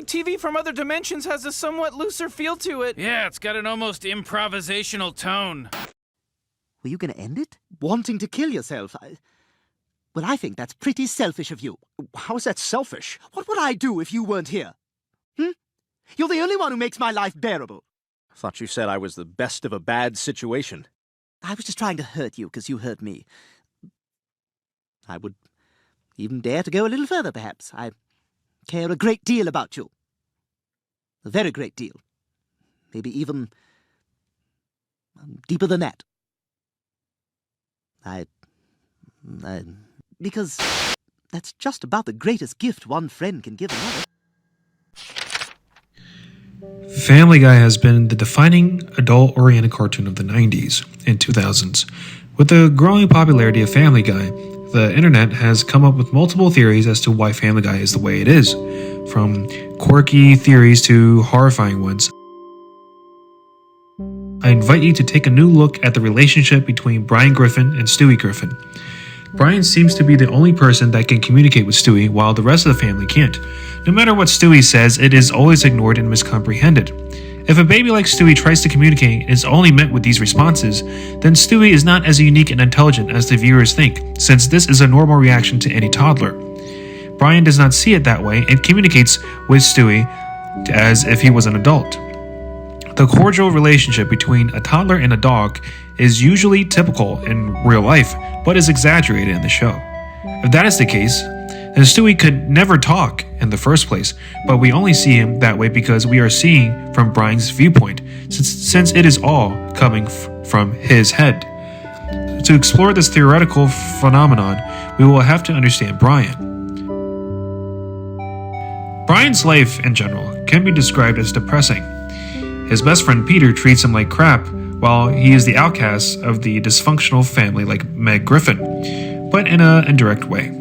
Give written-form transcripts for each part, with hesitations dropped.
like TV from other dimensions has a somewhat looser feel to it. Yeah, it's got an almost improvisational tone. Were you going to end it? Wanting to kill yourself? Well, I think that's pretty selfish of you. How is that selfish? What would I do if you weren't here? You're the only one who makes my life bearable. I thought you said I was the best of a bad situation. I was just trying to hurt you because you hurt me. I would even dare to go a little further, perhaps. I care a great deal about you. A very great deal. Maybe even deeper than that. Because that's just about the greatest gift one friend can give another. Family Guy has been the defining adult-oriented cartoon of the 90s and 2000s. With the growing popularity of Family Guy, the internet has come up with multiple theories as to why Family Guy is the way it is, from quirky theories to horrifying ones. I invite you to take a new look at the relationship between Brian Griffin and Stewie Griffin. Brian seems to be the only person that can communicate with Stewie while the rest of the family can't. No matter what Stewie says, it is always ignored and miscomprehended. If a baby like Stewie tries to communicate and is only met with these responses, then Stewie is not as unique and intelligent as the viewers think, since this is a normal reaction to any toddler. Brian does not see it that way and communicates with Stewie as if he was an adult. The cordial relationship between a toddler and a dog is usually typical in real life, but is exaggerated in the show. If that is the case, then Stewie could never talk in the first place, but we only see him that way because we are seeing from Brian's viewpoint, since it is all coming from his head. To explore this theoretical phenomenon, we will have to understand Brian. Brian's life, in general, can be described as depressing. His best friend Peter treats him like crap, while he is the outcast of the dysfunctional family like Meg Griffin, but in an indirect way.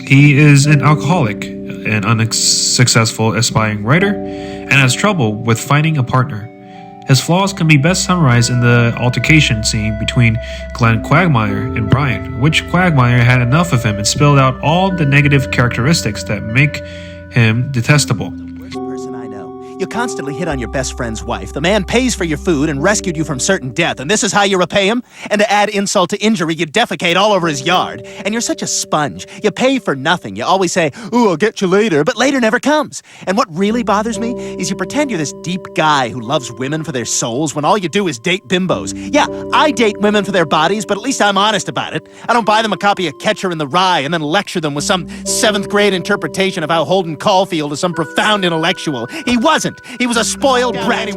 He is an alcoholic, an unsuccessful aspiring writer, and has trouble with finding a partner. His flaws can be best summarized in the altercation scene between Glenn Quagmire and Brian, which Quagmire had enough of him and spilled out all the negative characteristics that make him detestable. You constantly hit on your best friend's wife. The man pays for your food and rescued you from certain death, and this is how you repay him? And to add insult to injury, you defecate all over his yard. And you're such a sponge. You pay for nothing. You always say, "Ooh, I'll get you later," but later never comes. And what really bothers me is you pretend you're this deep guy who loves women for their souls when all you do is date bimbos. Yeah, I date women for their bodies, but at least I'm honest about it. I don't buy them a copy of Catcher in the Rye and then lecture them with some 7th grade interpretation of how Holden Caulfield is some profound intellectual. He wasn't. He was a spoiled brat.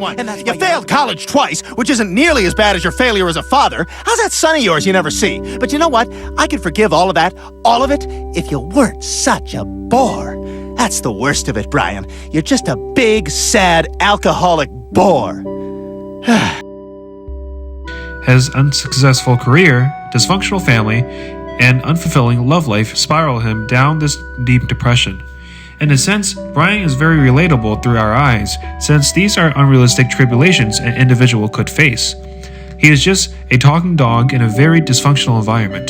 You failed college twice, which isn't nearly as bad as your failure as a father. How's that son of yours you never see? But you know what? I could forgive all of that, all of it, if you weren't such a bore. That's the worst of it, Brian. You're just a big, sad, alcoholic bore. His unsuccessful career, dysfunctional family, and unfulfilling love life spiral him down this deep depression. In a sense, Brian is very relatable through our eyes, since these are unrealistic tribulations an individual could face. He is just a talking dog in a very dysfunctional environment.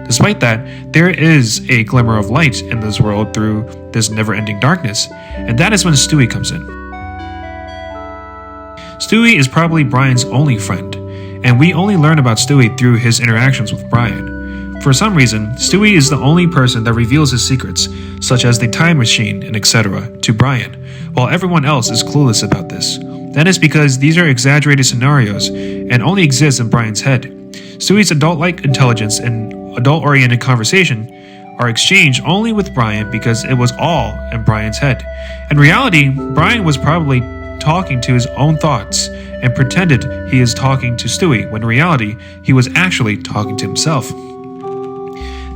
Despite that, there is a glimmer of light in this world through this never-ending darkness, and that is when Stewie comes in. Stewie is probably Brian's only friend, and we only learn about Stewie through his interactions with Brian. For some reason, Stewie is the only person that reveals his secrets, such as the time machine and etc., to Brian, while everyone else is clueless about this. That is because these are exaggerated scenarios and only exist in Brian's head. Stewie's adult-like intelligence and adult-oriented conversation are exchanged only with Brian because it was all in Brian's head. In reality, Brian was probably talking to his own thoughts and pretended he is talking to Stewie, when in reality, he was actually talking to himself.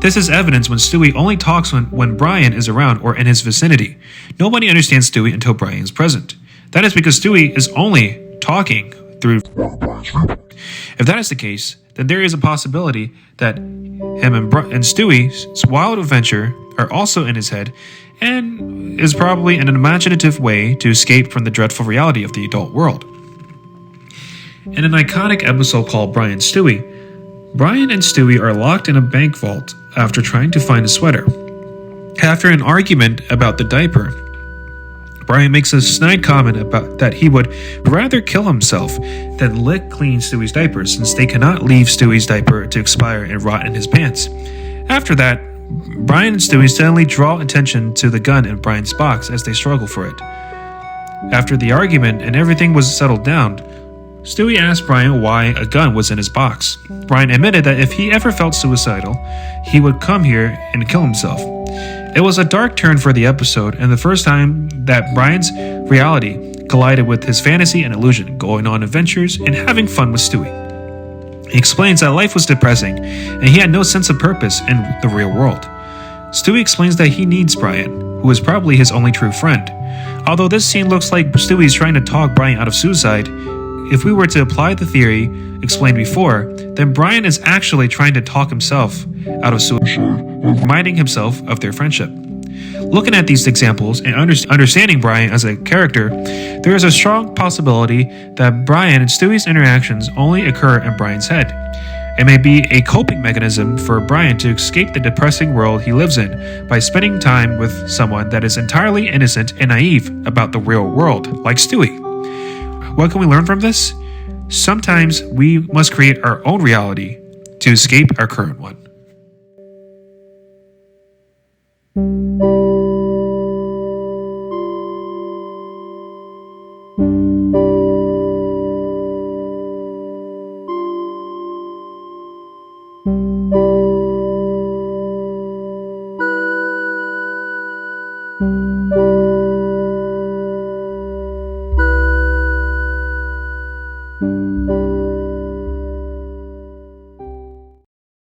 This is evidence when Stewie only talks when Brian is around or in his vicinity. Nobody understands Stewie until Brian is present. That is because Stewie is only talking through. If that is the case, then there is a possibility that him and Stewie's wild adventure are also in his head and is probably an imaginative way to escape from the dreadful reality of the adult world. In an iconic episode called Brian and Stewie, Brian and Stewie are locked in a bank vault after trying to find a sweater. After an argument about the diaper, Brian makes a snide comment about that he would rather kill himself than lick clean Stewie's diaper since they cannot leave Stewie's diaper to expire and rot in his pants. After that, Brian and Stewie suddenly draw attention to the gun in Brian's box as they struggle for it. After the argument and everything was settled down, Stewie asked Brian why a gun was in his box. Brian admitted that if he ever felt suicidal, he would come here and kill himself. It was a dark turn for the episode and the first time that Brian's reality collided with his fantasy and illusion, going on adventures and having fun with Stewie. He explains that life was depressing and he had no sense of purpose in the real world. Stewie explains that he needs Brian, who is probably his only true friend. Although this scene looks like Stewie is trying to talk Brian out of suicide, if we were to apply the theory explained before, then Brian is actually trying to talk himself out of suicide, reminding himself of their friendship. Looking at these examples and understanding Brian as a character, there is a strong possibility that Brian and Stewie's interactions only occur in Brian's head. It may be a coping mechanism for Brian to escape the depressing world he lives in by spending time with someone that is entirely innocent and naive about the real world, like Stewie. What can we learn from this? Sometimes we must create our own reality to escape our current one.